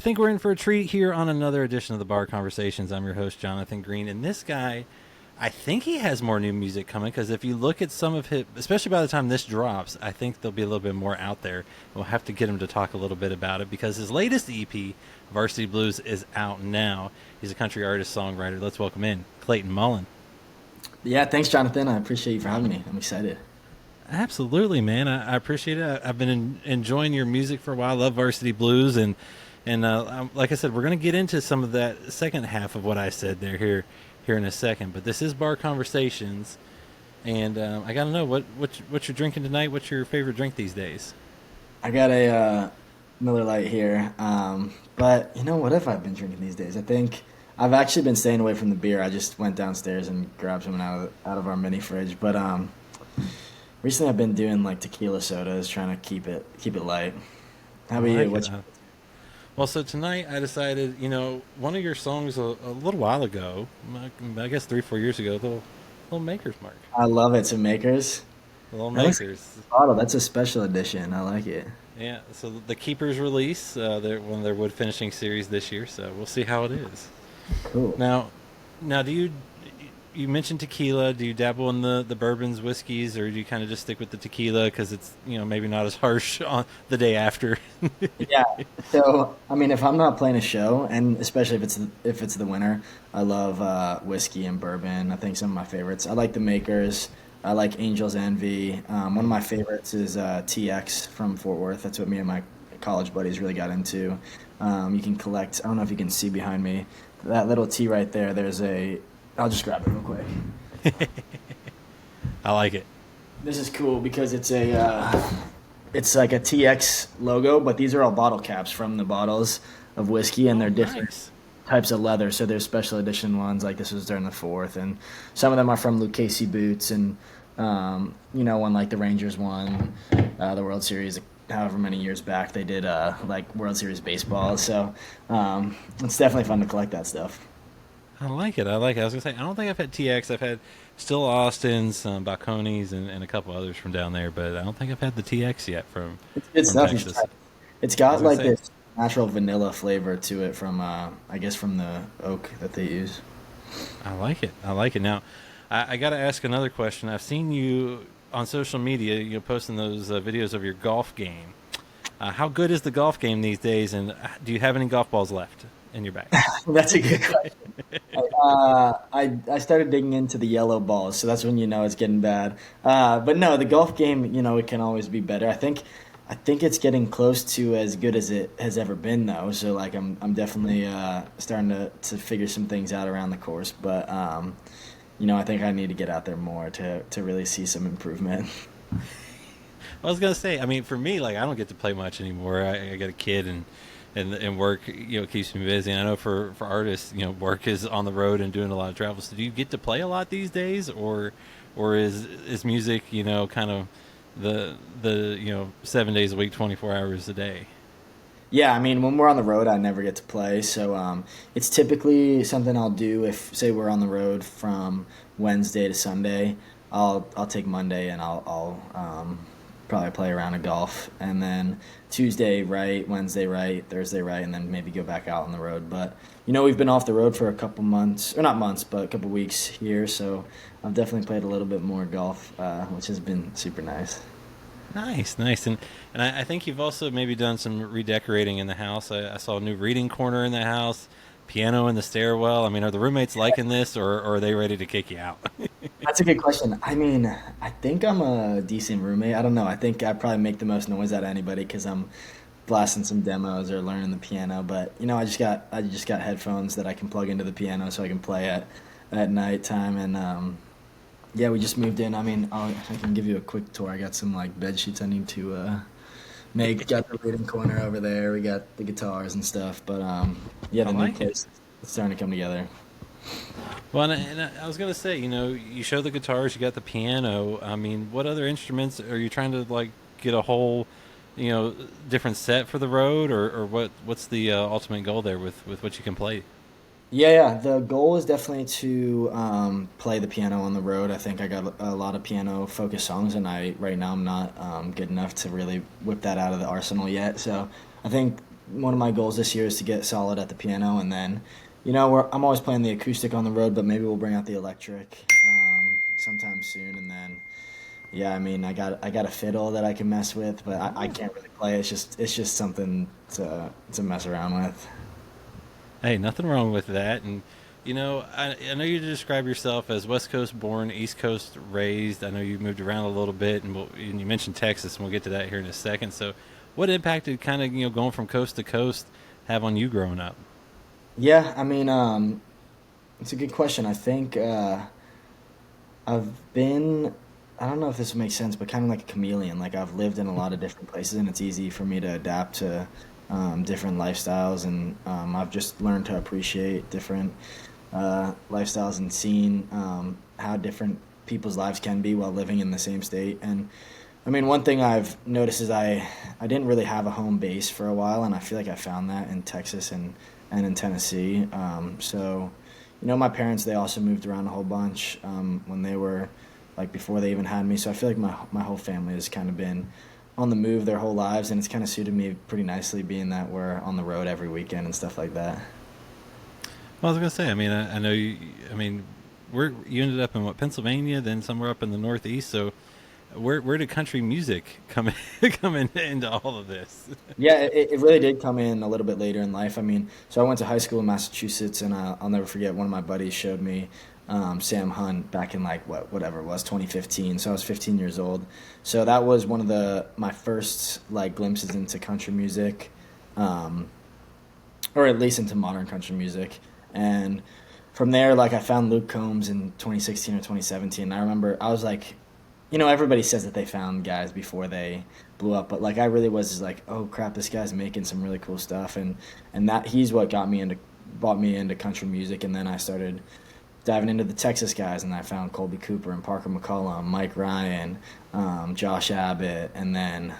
think we're in for a treat here on another edition of the Bar Conversations. I'm your host, Jonathan Green, and this guy, I think he has more new music coming because if you look at some of his, especially by the time this drops, I think there'll be a little bit more out there. We'll have to get him to talk a little bit about it because his latest EP, Varsity Blues, is out now. He's a country artist, songwriter. Let's welcome in Clayton Mullen. Yeah, thanks, Jonathan. I appreciate you for having me. I'm excited. Absolutely, man. I appreciate it. I've been enjoying your music for a while. I love Varsity Blues, and like I said, we're going to get into some of that second half of what I said here in a second. But this is Bar Conversations, and I got to know what you're drinking tonight. What's your favorite drink these days? I got a Miller Lite here, but what have I been drinking these days? I think I've actually been staying away from the beer. I just went downstairs and grabbed some out of our mini fridge. But recently I've been doing like tequila sodas, trying to keep it light. How about you? Well, so tonight I decided, one of your songs a little while ago, I guess 3-4 years ago, little Maker's Mark. I love it. Some Makers. Little Makers. Bottle. That's a special edition. I like it. Yeah. So the Keepers release, one of their wood finishing series this year. So we'll see how it is. Cool. Now, do you mentioned tequila? Do you dabble in the bourbons, whiskeys, or do you kind of just stick with the tequila because it's maybe not as harsh on the day after? Yeah. So I mean, if I'm not playing a show, and especially if it's the winter, I love whiskey and bourbon. I think some of my favorites. I like the Makers. I like Angel's Envy. One of my favorites is TX from Fort Worth. That's what me and my college buddies really got into. You can collect. I don't know if you can see behind me that little T right there. I'll just grab it real quick. I like it. This is cool because it's like a TX logo, but these are all bottle caps from the bottles of whiskey, and they're different types of leather. So there's special edition ones, like this was during the 4th, and some of them are from Lucchese boots, and when like the Rangers won the World Series however many years back, they did like World Series baseball. So it's definitely fun to collect that stuff. I like it. I was going to say, I don't think I've had TX. I've had Still Austins, Bacconis, and a couple others from down there, but I don't think I've had the TX yet from Texas. It's got like this natural vanilla flavor to it from, I guess, from the oak that they use. I like it. Now, I got to ask another question. I've seen you on social media, posting those videos of your golf game. How good is the golf game these days, and do you have any golf balls left in your bag? That's a good question. I started digging into the yellow balls, so that's when it's getting bad. But no, the golf game, it can always be better. I think it's getting close to as good as it has ever been, though. So like I'm definitely starting to figure some things out around the course. But I think I need to get out there more to really see some improvement. I was gonna say, I mean, for me, like I don't get to play much anymore. I got a kid and work, keeps me busy. And I know for artists, work is on the road and doing a lot of travel. So do you get to play a lot these days, or is music, kind of the 7 days a week, 24 hours a day? Yeah, I mean, when we're on the road, I never get to play. So it's typically something I'll do if, say, we're on the road from Wednesday to Sunday. I'll take Monday and I'll probably play a round of golf, and then Tuesday right, Wednesday right, Thursday right, and then maybe go back out on the road. But we've been off the road for a couple months, or not months, but a couple weeks here, so I've definitely played a little bit more golf, which has been super nice. Nice, and I think you've also maybe done some redecorating in the house. I saw a new reading corner in the house, piano in the stairwell. I mean, are the roommates liking this, or are they ready to kick you out? That's a good question. I mean, I think I'm a decent roommate. I don't know. I think I probably make the most noise out of anybody because I'm blasting some demos or learning the piano. But I just got headphones that I can plug into the piano so I can play at nighttime. And yeah, we just moved in. I mean, I can give you a quick tour. I got some like bed sheets I need to make. Got the reading corner over there. We got the guitars and stuff. But yeah, the new place is starting to come together. Well, and I was going to say, you show the guitars, you got the piano. I mean, what other instruments are you trying to like get a whole, different set for the road, or what's the ultimate goal there with what you can play? Yeah. The goal is definitely to play the piano on the road. I think I got a lot of piano-focused songs, and right now I'm not good enough to really whip that out of the arsenal yet. So I think one of my goals this year is to get solid at the piano, and then, I'm always playing the acoustic on the road, but maybe we'll bring out the electric sometime soon, and then yeah, I mean, I got a fiddle that I can mess with, but I can't really play. It's just something to mess around with. Hey, nothing wrong with that. And I know you describe yourself as West Coast born, East Coast raised. I know you moved around a little bit, and you mentioned Texas, and we'll get to that here in a second. So, what impact did kind of going from coast to coast have on you growing up? Yeah, I mean, it's a good question. I think I've been, I don't know if this makes sense, but kind of like a chameleon. Like I've lived in a lot of different places, and it's easy for me to adapt to different lifestyles, and I've just learned to appreciate different lifestyles and seeing how different people's lives can be while living in the same state. And I mean, one thing I've noticed is I didn't really have a home base for a while, and I feel like I found that in Texas and in Tennessee. My parents, they also moved around a whole bunch when they were like before they even had me. So I feel like my whole family has kind of been on the move their whole lives, and it's kind of suited me pretty nicely, being that we're on the road every weekend and stuff like that. Well, I was gonna say, I mean, I know you. I mean, where you ended up in what, Pennsylvania, then somewhere up in the Northeast. So, where did country music come into all of this? Yeah, it really did come in a little bit later in life. I mean, so I went to high school in Massachusetts, and I'll never forget, one of my buddies showed me Sam Hunt back in like whatever it was, 2015. So I was 15 years old. So that was one of the my first like glimpses into country music, um, or at least into modern country music. And from there, like I found Luke Combs in 2016 or 2017. I remember I was like, everybody says that they found guys before they blew up, but like I really was just like, oh crap, this guy's making some really cool stuff, and that he's what brought me into country music, and then I started diving into the Texas guys, and I found Colby Cooper and Parker McCollum, Mike Ryan, Josh Abbott, and then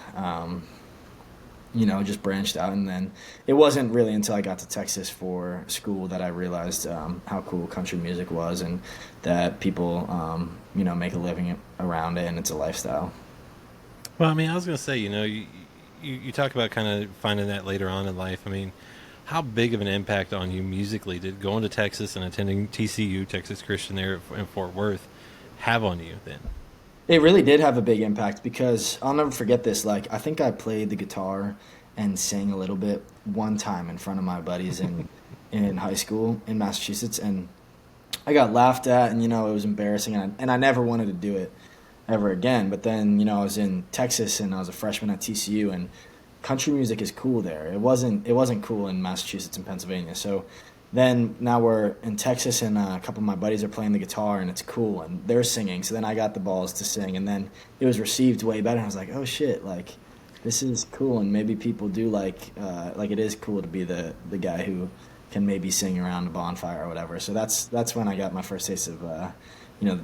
just branched out. And then it wasn't really until I got to Texas for school that I realized how cool country music was, and that people, make a living around it, and it's a lifestyle. Well, I mean, I was gonna say, you talk about kind of finding that later on in life. I mean, how big of an impact on you musically did going to Texas and attending TCU, Texas Christian there in Fort Worth, have on you then? It really did have a big impact because I'll never forget this. Like, I think I played the guitar and sang a little bit one time in front of my buddies in high school in Massachusetts, and I got laughed at, and it was embarrassing, and I never wanted to do it ever again. But then, I was in Texas, and I was a freshman at TCU, and country music is cool there. It wasn't cool in Massachusetts and Pennsylvania. So then now we're in Texas, and a couple of my buddies are playing the guitar, and it's cool, and they're singing. So then I got the balls to sing, and then it was received way better. And I was like, oh shit, like this is cool, and maybe people do like it is cool to be the guy who can maybe sing around a bonfire or whatever. So that's when I got my first taste of the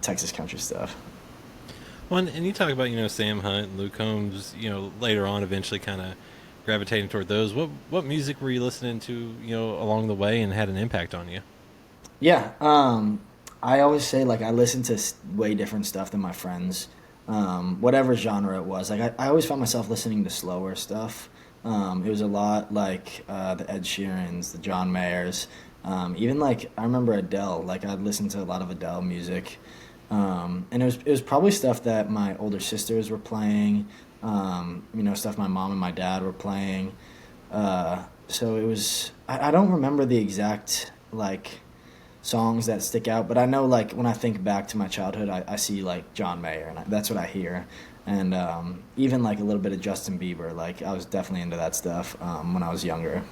Texas country stuff. Well, and you talk about Sam Hunt, and Luke Combs, later on, eventually kind of gravitating toward those. What music were you listening to along the way and had an impact on you? Yeah, I always say like I listen to way different stuff than my friends, whatever genre it was. Like I always found myself listening to slower stuff. It was a lot like the Ed Sheerans, the John Mayers, even like I remember Adele. Like I'd listen to a lot of Adele music, and it was probably stuff that my older sisters were playing, stuff my mom and my dad were playing. So it was. I don't remember the exact like songs that stick out, but I know like when I think back to my childhood, I see like John Mayer, and that's what I hear. And even like a little bit of Justin Bieber. Like I was definitely into that stuff when I was younger.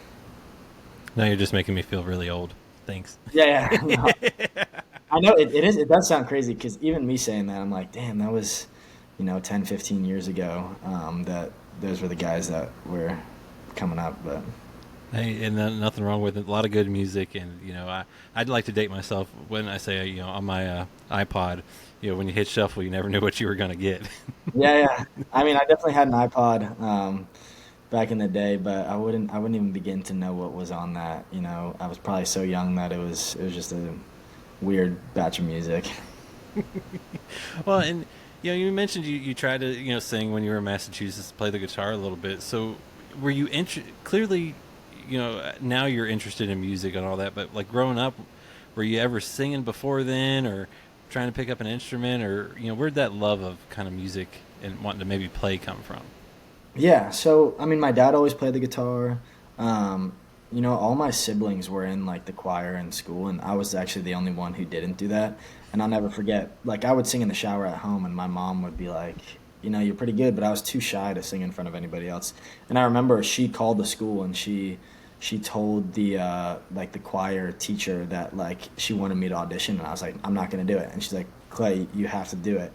Now you're just making me feel really old. Thanks. Yeah, yeah. No, I know it is. It does sound crazy because even me saying that, I'm like, damn, that was 10, 15 years ago. That those were the guys that were coming up, but. Hey, and nothing wrong with it. A lot of good music, and I'd like to date myself when I say on my iPod, when you hit shuffle, you never knew what you were gonna get. Yeah, yeah. I mean, I definitely had an iPod back in the day, but I wouldn't even begin to know what was on that. I was probably so young that it was just a weird batch of music. Well, and you mentioned you tried to sing when you were in Massachusetts, play the guitar a little bit. So were you clearly now you're interested in music and all that, but like growing up, were you ever singing before then, or trying to pick up an instrument, or where'd that love of kind of music and wanting to maybe play come from? Yeah, so I mean, my dad always played the guitar. Um, all my siblings were in like the choir in school, and I was actually the only one who didn't do that. And I'll never forget, like I would sing in the shower at home, and my mom would be like, you're pretty good, but I was too shy to sing in front of anybody else. And I remember she called the school and she told the like the choir teacher that like she wanted me to audition, and I was like, I'm not gonna do it. And she's like, Clay, you have to do it.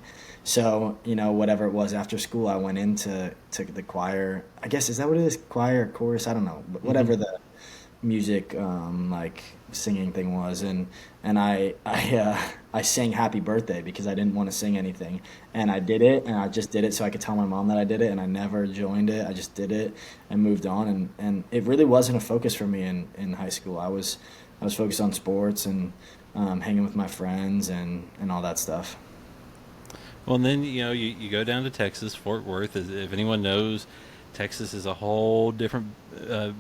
So, whatever it was after school, I went into to the choir. I guess is that what it is? Choir, chorus, I don't know. But Hmm. whatever the music like singing thing was, and I sang Happy Birthday because I didn't want to sing anything, and I did it, and I just did it so I could tell my mom that I did it, and I never joined it. I just did it and moved on, and it really wasn't a focus for me in high school. I was focused on sports and hanging with my friends and all that stuff. Well, and then you go down to Texas, Fort Worth. If anyone knows, Texas is a whole different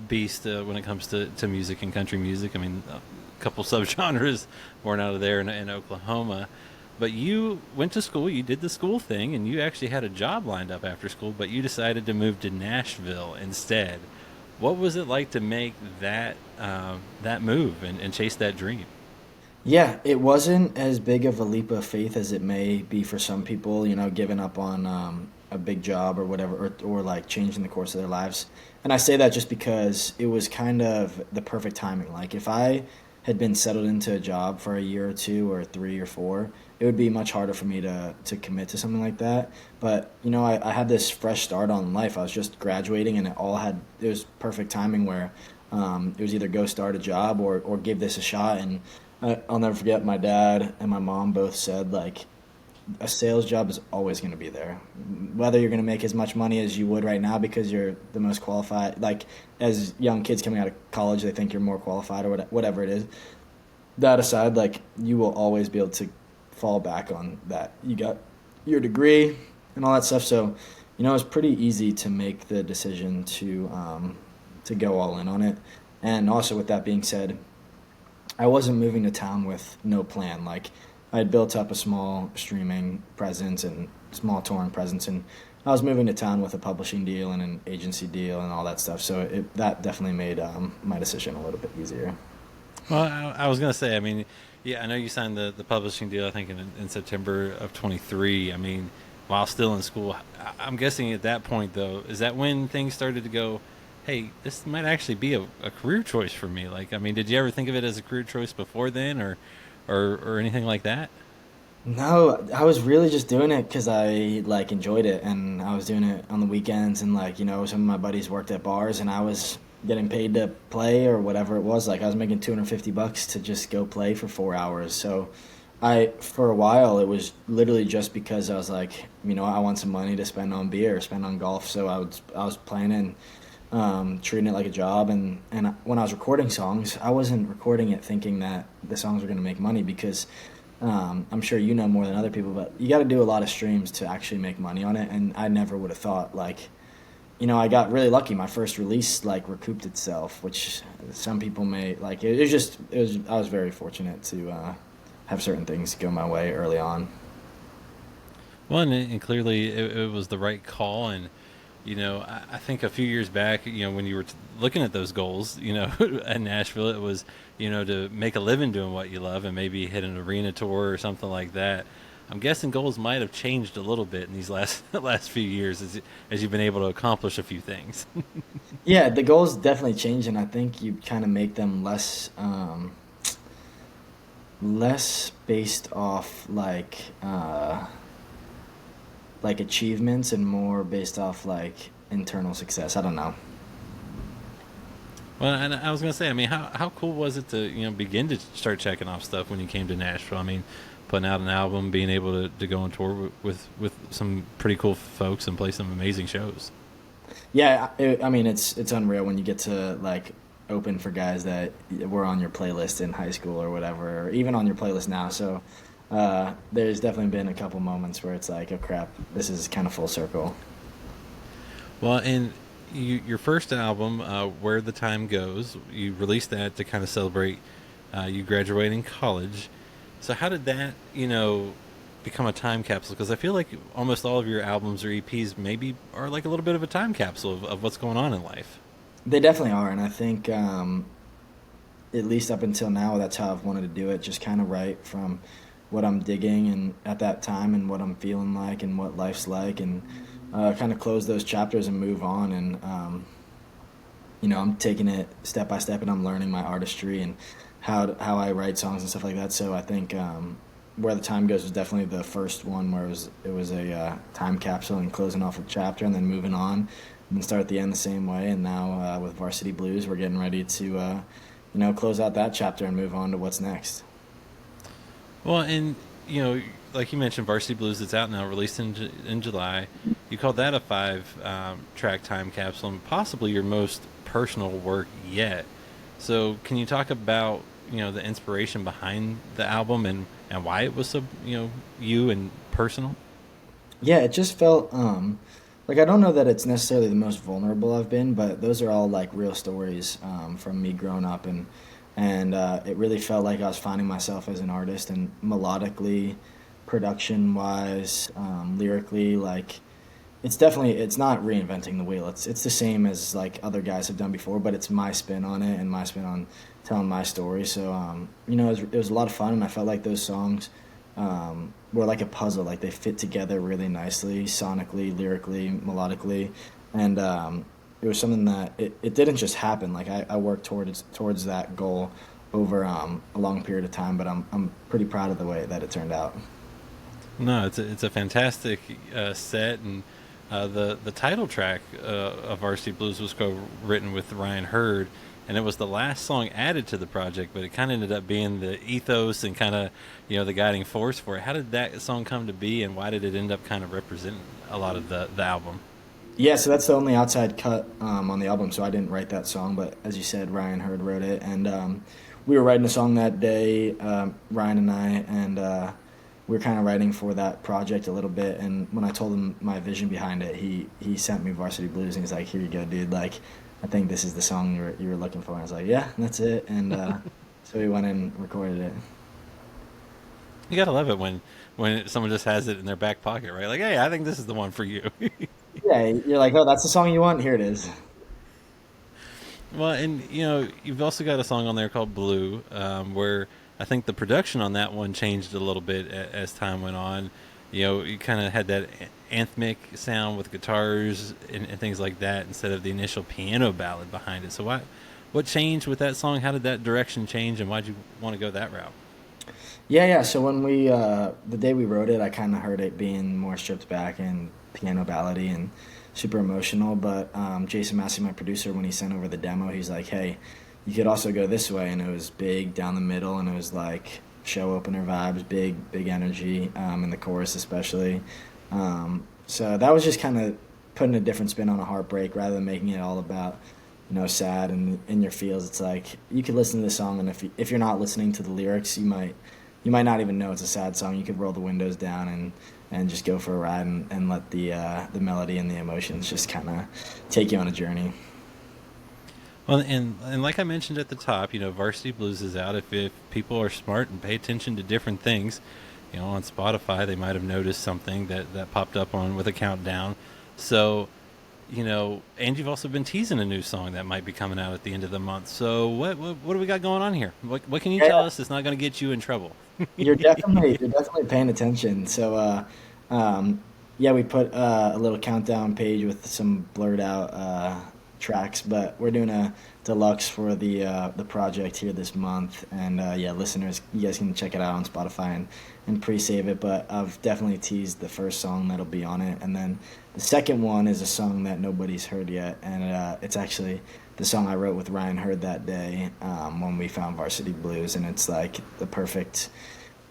beast when it comes to music and country music. I mean, a couple subgenres born out of there in Oklahoma. But you went to school, you did the school thing, and you actually had a job lined up after school, but you decided to move to Nashville instead. What was it like to make that move and chase that dream? Yeah, it wasn't as big of a leap of faith as it may be for some people, giving up on a big job or whatever, or like changing the course of their lives. And I say that just because it was kind of the perfect timing. Like if I had been settled into a job for a year or two or three or four, it would be much harder for me to commit to something like that. But I had this fresh start on life. I was just graduating, and it was perfect timing where it was either go start a job or give this a shot. And I'll never forget my dad and my mom both said like a sales job is always going to be there, whether you're going to make as much money as you would right now because you're the most qualified. Like as young kids coming out of college, they think you're more qualified or whatever it is. That aside, like you will always be able to fall back on that. You got your degree and all that stuff. So, it's pretty easy to make the decision to go all in on it. And also, with that being said, I wasn't moving to town with no plan. Like I had built up a small streaming presence and small touring presence, and I was moving to town with a publishing deal and an agency deal and all that stuff. So that definitely made my decision a little bit easier. Well, I was going to say, I mean, yeah, I know you signed the publishing deal, I think, in September of 23. I mean, while still in school. I'm guessing at that point, though, is that when things started to go, hey, this might actually be a career choice for me? Like, I mean, did you ever think of it as a career choice before then, or anything like that? No, I was really just doing it because I like enjoyed it, and I was doing it on the weekends, and like some of my buddies worked at bars, and I was getting paid to play or whatever it was. Like I was making $250 to just go play for 4 hours. So for a while, it was literally just because I was like, I want some money to spend on beer, spend on golf. So I was playing and treating it like a job, and when I was recording songs, I wasn't recording it thinking that the songs were going to make money because I'm sure you know more than other people, but you got to do a lot of streams to actually make money on it. And I never would have thought like, I got really lucky. My first release like recouped itself, which some people may like. It was. I was very fortunate to have certain things go my way early on. Well, and clearly it was the right call. And I think a few years back, when you were looking at those goals, at Nashville, it was, to make a living doing what you love and maybe hit an arena tour or something like that. I'm guessing goals might have changed a little bit in these last last few years as you've been able to accomplish a few things. Yeah, the goals definitely change, and I think you kind of make them less based off like achievements and more based off like internal success. I don't know. Well, and I was gonna say, I mean, how cool was it to begin to start checking off stuff when you came to Nashville? I mean, putting out an album, being able to go on tour with some pretty cool folks and play some amazing shows. Yeah, I mean it's unreal when you get to like open for guys that were on your playlist in high school or whatever, or even on your playlist now. So there's definitely been a couple moments where it's like, oh crap, this is kind of full circle. Well, and your first album, Where the Time Goes, you released that to kind of celebrate you graduating college. So how did that, become a time capsule? Because I feel like almost all of your albums or EPs maybe are like a little bit of a time capsule of what's going on in life. They definitely are, and I think at least up until now, that's how I've wanted to do it. Just kind of write from what I'm digging and at that time, and what I'm feeling like, and what life's like, and kind of close those chapters and move on. And I'm taking it step by step, and I'm learning my artistry and how I write songs and stuff like that. So I think Where the Time Goes was definitely the first one where it was a time capsule and closing off a chapter and then moving on and then start at the end the same way. And now with Varsity Blues, we're getting ready to close out that chapter and move on to what's next. Well, and like you mentioned, Varsity Blues, it's out now, released in July. You called that a five track time capsule, and possibly your most personal work yet. So, can you talk about the inspiration behind the album and why it was so you and personal? Yeah, it just felt like I don't know that it's necessarily the most vulnerable I've been, but those are all like real stories from me growing up, and it really felt like I was finding myself as an artist, and melodically, production wise, lyrically, like it's not reinventing the wheel. It's the same as like other guys have done before, but it's my spin on it and my spin on telling my story. So it was a lot of fun, and I felt like those songs were like a puzzle. Like they fit together really nicely, sonically, lyrically, melodically, and it was something that it didn't just happen. Like I worked towards that goal over a long period of time, but I'm pretty proud of the way that it turned out. No, it's a fantastic set, and the title track of Varsity Blues was co-written with Ryan Hurd, and it was the last song added to the project, but it kind of ended up being the ethos and kind of the guiding force for it. How did that song come to be, and why did it end up kind of representing a lot of the album? Yeah, so that's the only outside cut on the album. So I didn't write that song, but as you said, Ryan Hurd wrote it, and we were writing a song that day, Ryan and I, and we were kind of writing for that project a little bit. And when I told him my vision behind it, he sent me Varsity Blues, and he's like, "Here you go, dude. Like, I think this is the song you were looking for." And I was like, "Yeah, that's it." And so we went and recorded it. You gotta love it when someone just has it in their back pocket, right? Like, hey, I think this is the one for you. Yeah, you're like, "Oh, that's the song you want. Here it is." Well, and you've also got a song on there called Blue, where I think the production on that one changed a little bit as time went on. You kind of had that anthemic sound with guitars and things like that instead of the initial piano ballad behind it. So what changed with that song? How did that direction change, and why'd you want to go that route? Yeah, yeah. So when the day we wrote it, I kind of heard it being more stripped back and piano ballady and super emotional. But Jason Massey, my producer, when he sent over the demo, he's like, "Hey, you could also go this way," and it was big down the middle, and it was like show opener vibes, big energy in the chorus especially. So that was just kind of putting a different spin on a heartbreak rather than making it all about sad and in your feels. It's like you could listen to the song, and if you're not listening to the lyrics, you might not even know it's a sad song. You could roll the windows down and just go for a ride and let the melody and the emotions just kind of take you on a journey. Well, and like I mentioned at the top, Varsity Blues is out. If people are smart and pay attention to different things, on Spotify, they might have noticed something that popped up on with a countdown. So, and you've also been teasing a new song that might be coming out at the end of the month. So what do we got going on here? What can you tell Yeah, us that's not going to get you in trouble? you're definitely paying attention. So yeah, we put a little countdown page with some blurred out tracks, but we're doing a deluxe for the project here this month, and yeah, listeners, you guys can check it out on Spotify and pre-save it. But I've definitely teased the first song that'll be on it, and then the second one is a song that nobody's heard yet, and it's actually the song I wrote with Ryan Hurd that day when we found Varsity Blues, and it's like the perfect.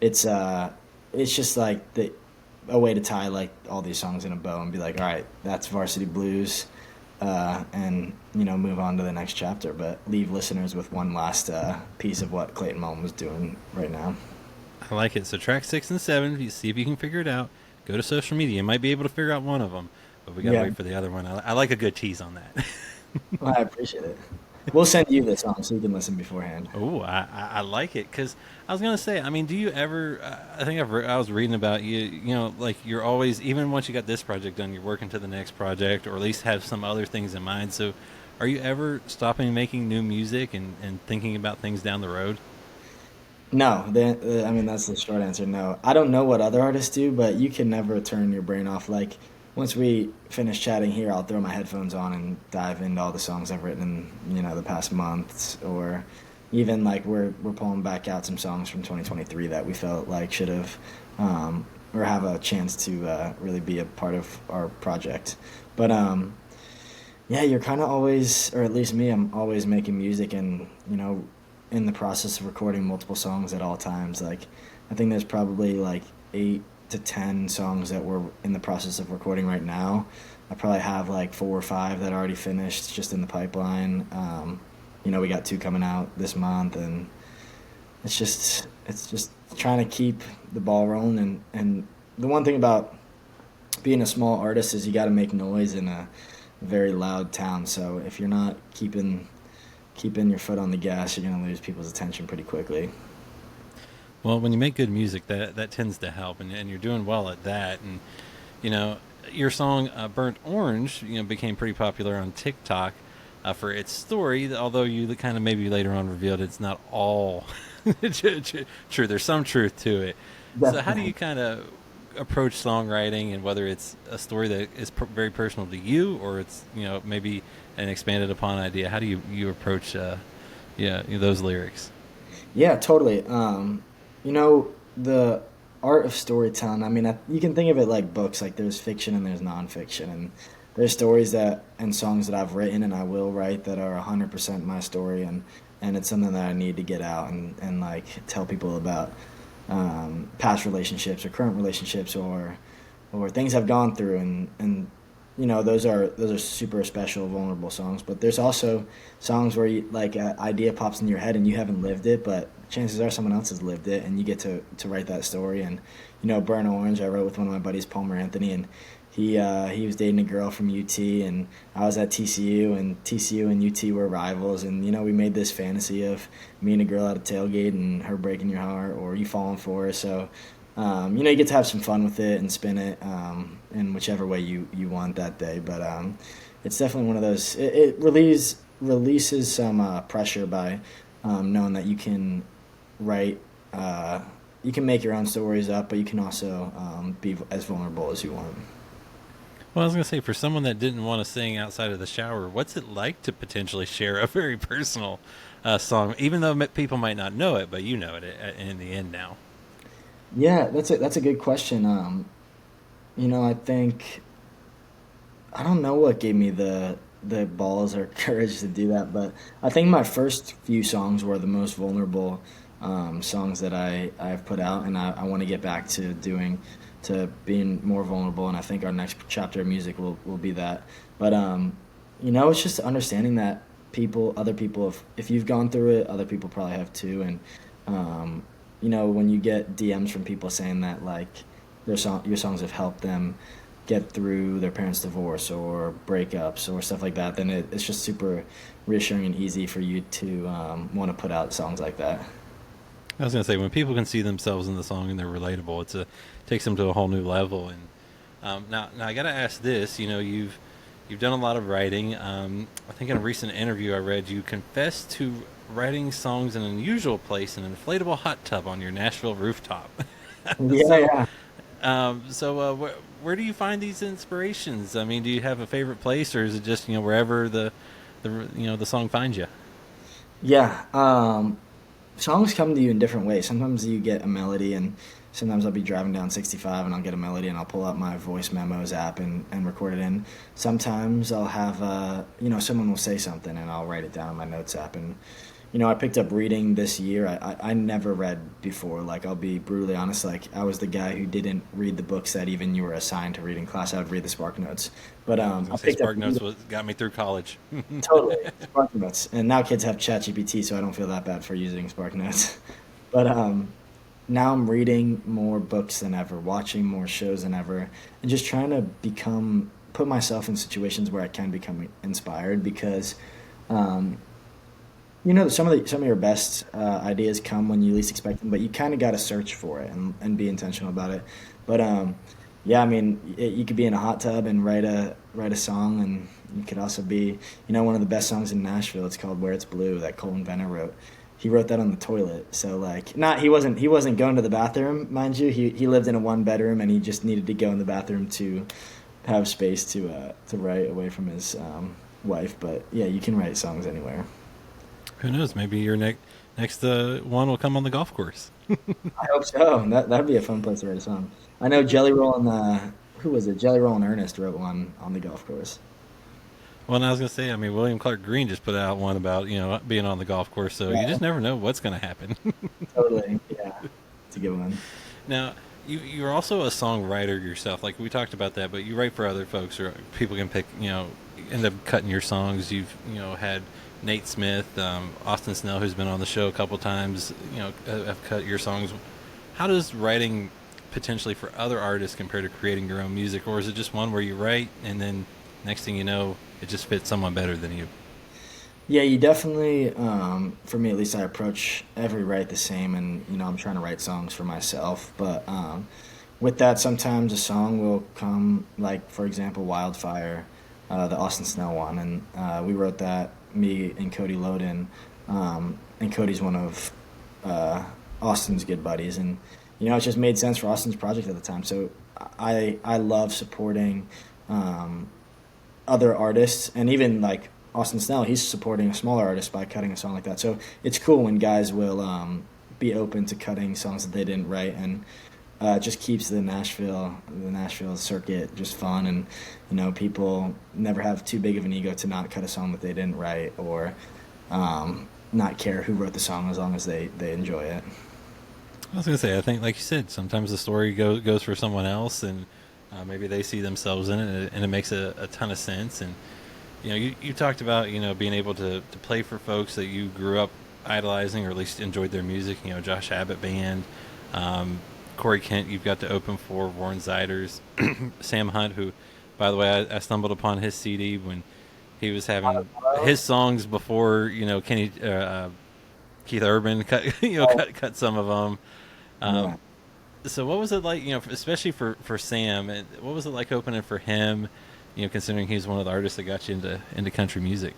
It's it's just like a way to tie like all these songs in a bow and be like, all right, that's Varsity Blues, and move on to the next chapter, but leave listeners with one last piece of what Clayton Mullen was doing right now. I like it. So track 6 and 7, you see if you can figure it out. Go to social media. You might be able to figure out one of them. but we got to Yeah, wait for the other one. I like a good tease on that. well, I appreciate it. We'll send you the song so you can listen beforehand. Oh, I like it because I was gonna say. I mean, do you ever? I think I was reading about you. You know, like you're always, even once you got this project done, you're working to the next project, or at least have some other things in mind. So, are you ever stopping making new music and thinking about things down the road? No, I mean that's the short answer. No, I don't know what other artists do, but you can never turn your brain off. Like once we finish chatting here, I'll throw my headphones on and dive into all the songs I've written in the past months, or even like we're pulling back out some songs from 2023 that we felt like should have or have a chance to really be a part of our project. But yeah, you're kind of always, or at least me, I'm always making music and, in the process of recording multiple songs at all times. Like, I think there's probably like 8 to 10 songs that we're in the process of recording right now. I probably have like 4 or 5 that are already finished just in the pipeline. We got 2 coming out this month, and it's just trying to keep the ball rolling. And the one thing about being a small artist is you got to make noise in a very loud town. So if you're not keeping your foot on the gas, you're gonna lose people's attention pretty quickly. Well, when you make good music, that tends to help, and you're doing well at that. And you know, your song "Burnt Orange" became pretty popular on TikTok for its story. Although you kind of maybe later on revealed it's not all true. There's some truth to it. So, how do Definitely. you kind of approach songwriting, and whether it's a story that is very personal to you, or it's maybe an expanded upon idea? How do you approach those lyrics? Yeah, totally. The art of storytelling. I mean, you can think of it like books. Like there's fiction and there's nonfiction, and there's stories that and songs that I've written and I will write that are 100% my story, and it's something that I need to get out and like tell people about past relationships or current relationships or things I've gone through, and those are super special vulnerable songs. But there's also songs where like an idea pops in your head and you haven't lived it, but chances are someone else has lived it and you get to write that story. And Burn Orange I wrote with one of my buddies, Palmer Anthony, and he was dating a girl from UT, and I was at TCU, and TCU and UT were rivals, and we made this fantasy of me and a girl at a tailgate and her breaking your heart or you falling for her. So you get to have some fun with it and spin it in whichever way you want that day. But it's definitely one of those. It releases some pressure by knowing that you can write. You can make your own stories up, but you can also be as vulnerable as you want. Well, I was going to say, for someone that didn't want to sing outside of the shower, what's it like to potentially share a very personal song, even though people might not know it, but you know it in the end now? Yeah, that's a good question. I think I don't know what gave me the balls or courage to do that, but I think my first few songs were the most vulnerable songs that I've put out, and I want to get back to being more vulnerable, and I think our next chapter of music will be that. But it's just understanding that other people, if you've gone through it, other people probably have too, and um, when you get DMs from people saying that like your songs have helped them get through their parents' divorce or breakups or stuff like that, then it's just super reassuring and easy for you to want to put out songs like that. I was going to say, when people can see themselves in the song and they're relatable, takes them to a whole new level. And now I got to ask this. You've done a lot of writing. I think in a recent interview I read you confessed to writing songs in an unusual place, in an inflatable hot tub on your Nashville rooftop. Yeah, so, yeah. where do you find these inspirations? I mean, do you have a favorite place, or is it just wherever the song finds you? Yeah, songs come to you in different ways. Sometimes you get a melody, and sometimes I'll be driving down 65 and I'll get a melody and I'll pull out my voice memos app and record it in. Sometimes I'll have, someone will say something and I'll write it down in my notes app. And, I picked up reading this year. I never read before. Like, I'll be brutally honest. Like, I was the guy who didn't read the books that even you were assigned to read in class. I would read the Spark Notes. But I was I going to say picked up Spark Notes got me through college. totally Spark Notes. And now kids have ChatGPT, so I don't feel that bad for using Spark Notes. But now I'm reading more books than ever, watching more shows than ever, and just trying to become put myself in situations where I can become inspired because, um, some of your best ideas come when you least expect them, but you kind of got to search for it and be intentional about it. But yeah, I mean, you could be in a hot tub and write a song, and you could also be, one of the best songs in Nashville. It's called "Where It's Blue" that Colton Venner wrote. He wrote that on the toilet. So like, not he wasn't going to the bathroom, mind you. He lived in a one bedroom, and he just needed to go in the bathroom to have space to write away from his wife. But yeah, you can write songs anywhere. Who knows? Maybe your next one will come on the golf course. I hope so. That'd be a fun place to write a song. I know Jelly Roll and who was it? Jelly Roll and Ernest wrote one on the golf course. Well, and I was gonna say, I mean, William Clark Green just put out one about being on the golf course, so you Yeah, just never know what's gonna happen. totally. Yeah, it's a good one. Now, you're also a songwriter yourself. Like we talked about that, but you write for other folks, or people can pick. End up cutting your songs. You've had Nate Smith, Austin Snell, who's been on the show a couple times. Have cut your songs. How does writing potentially for other artists compare to creating your own music, or is it just one where you write and then next thing you know, it just fits someone better than you? Yeah, you definitely, for me at least, I approach every write the same, and I'm trying to write songs for myself. But with that, sometimes a song will come, like for example, "Wildfire," the Austin Snell one, and we wrote that, me and Cody Loden, and Cody's one of Austin's good buddies, and it just made sense for Austin's project at the time. So I love supporting um, other artists, and even like Austin Snell, he's supporting a smaller artist by cutting a song like that. So it's cool when guys will be open to cutting songs that they didn't write, and it just keeps the Nashville circuit just fun, and people never have too big of an ego to not cut a song that they didn't write, or not care who wrote the song as long as they enjoy it. I was gonna say, I think, like you said, sometimes the story goes for someone else, and maybe they see themselves in it, and it makes a ton of sense. And you talked about being able to play for folks that you grew up idolizing, or at least enjoyed their music. Josh Abbott band, um, Corey Kent. You've got to open for Warren Ziders, Sam Hunt, who, by the way, I stumbled upon his CD when he was having his songs before Kenny Keith Urban cut Oh, cut some of them. yeah. Um, so what was it like, especially for Sam? What was it like opening for him? Considering he's one of the artists that got you into country music.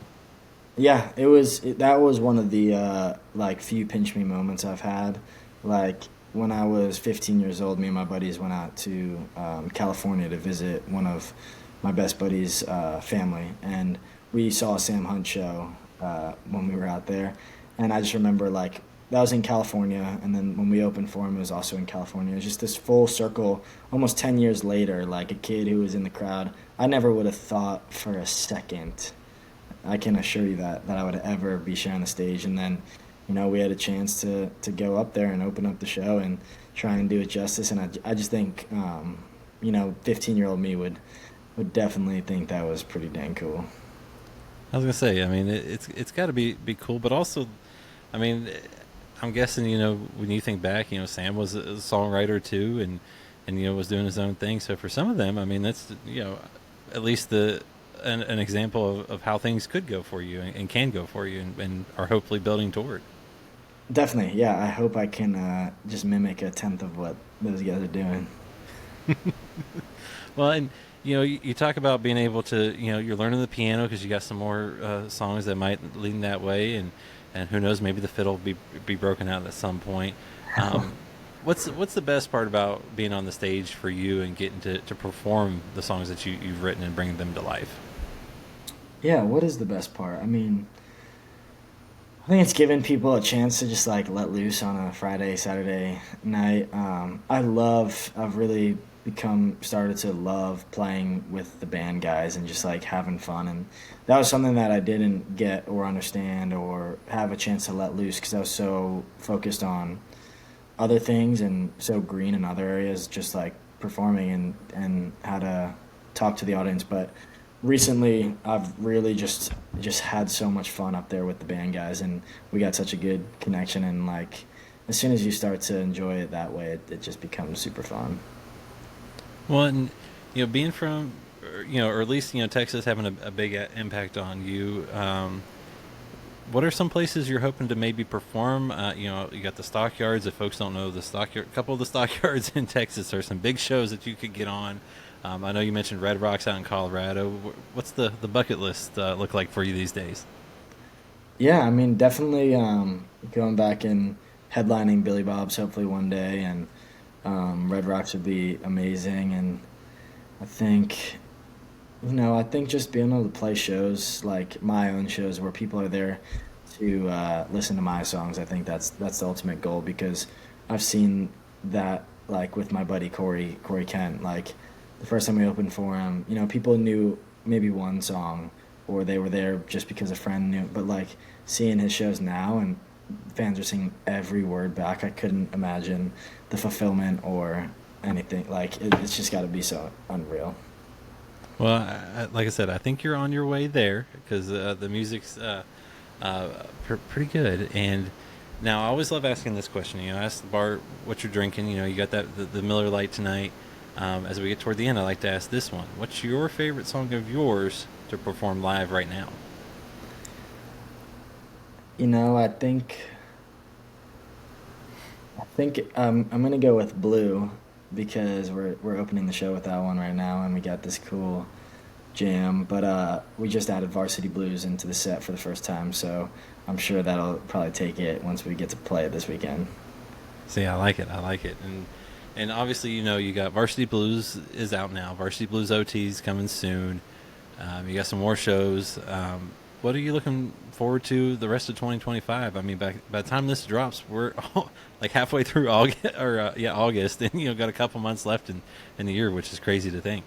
Yeah, that was one of the like few pinch me moments I've had. Like when I was 15 years old, me and my buddies went out to California to visit one of my best buddies' family, and we saw a Sam Hunt show when we were out there. And I just remember like that was in California, and then when we opened for him, it was also in California. It was just this full circle. Almost 10 years later, like a kid who was in the crowd, I never would have thought for a second, I can assure you that I would ever be sharing the stage. And then, we had a chance to go up there and open up the show and try and do it justice. And I just think, 15-year-old me would definitely think that was pretty dang cool. I was gonna say, I mean, it's got to be cool, but also, I mean, I'm guessing when you think back, Sam was a songwriter too, and was doing his own thing. So for some of them, I mean, that's at least an example of how things could go for you, and can go for you, and are hopefully building toward. Definitely, yeah. I hope I can just mimic a tenth of what those guys are doing. Well, and you talk about being able to, you're learning the piano because you got some more songs that might lean that way, and who knows, maybe the fiddle will be broken out at some point. Um, what's the best part about being on the stage for you and getting to perform the songs that you've written and bringing them to life? Yeah, what is the best part? I mean, I think it's giving people a chance to just like let loose on a Friday, Saturday night. I've really started to love playing with the band guys and just like having fun. And that was something that I didn't get or understand or have a chance to let loose because I was so focused on other things and so green in other areas, just like performing and how to talk to the audience. But recently I've really just had so much fun up there with the band guys, and we got such a good connection, and like as soon as you start to enjoy it that way, it just becomes super fun. Well, and being from or at least Texas having a big impact on you. What are some places you're hoping to maybe perform? You got the Stockyards. If folks don't know, the stockyard, a couple of the Stockyards in Texas are some big shows that you could get on. I know you mentioned Red Rocks out in Colorado. What's the bucket list look like for you these days? Yeah, I mean, definitely going back and headlining Billy Bob's hopefully one day, and Red Rocks would be amazing. And I think, I think just being able to play shows like my own shows where people are there to listen to my songs, I think that's the ultimate goal because I've seen that like with my buddy Corey Kent, like the first time we opened for him, people knew maybe one song or they were there just because a friend knew, but like seeing his shows now and fans are singing every word back, I couldn't imagine the fulfillment or anything. Like it's just got to be so unreal. Well, like I said, I think you're on your way there because the music's pretty good. And now I always love asking this question. Ask the bar what you're drinking. You got the Miller Lite tonight. As we get toward the end, I like to ask this one: what's your favorite song of yours to perform live right now? I think I'm gonna go with Blue because we're opening the show with that one right now, and we got this cool jam. But we just added Varsity Blues into the set for the first time, so I'm sure that'll probably take it once we get to play it this weekend. See, I like it. I like it. And obviously, you got Varsity Blues is out now. Varsity Blues OT is coming soon. You got some more shows. What are you looking forward to the rest of 2025? I mean, by the time this drops, we're like halfway through August, or August, and got a couple months left in the year, which is crazy to think.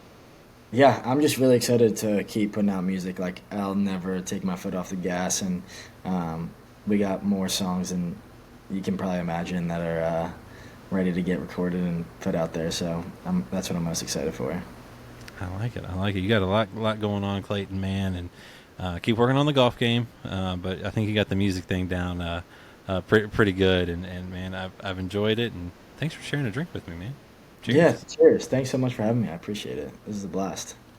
Yeah, I'm just really excited to keep putting out music. Like I'll never take my foot off the gas, and we got more songs than you can probably imagine that are ready to get recorded and put out there. So that's what I'm most excited for. I like it. I like it. You got a lot going on, Clayton, man, and keep working on the golf game. But I think you got the music thing down pretty good, and man, I've enjoyed it. And thanks for sharing a drink with me, man. Yeah, Cheers. cheers. Thanks so much for having me. I appreciate it. This is a blast.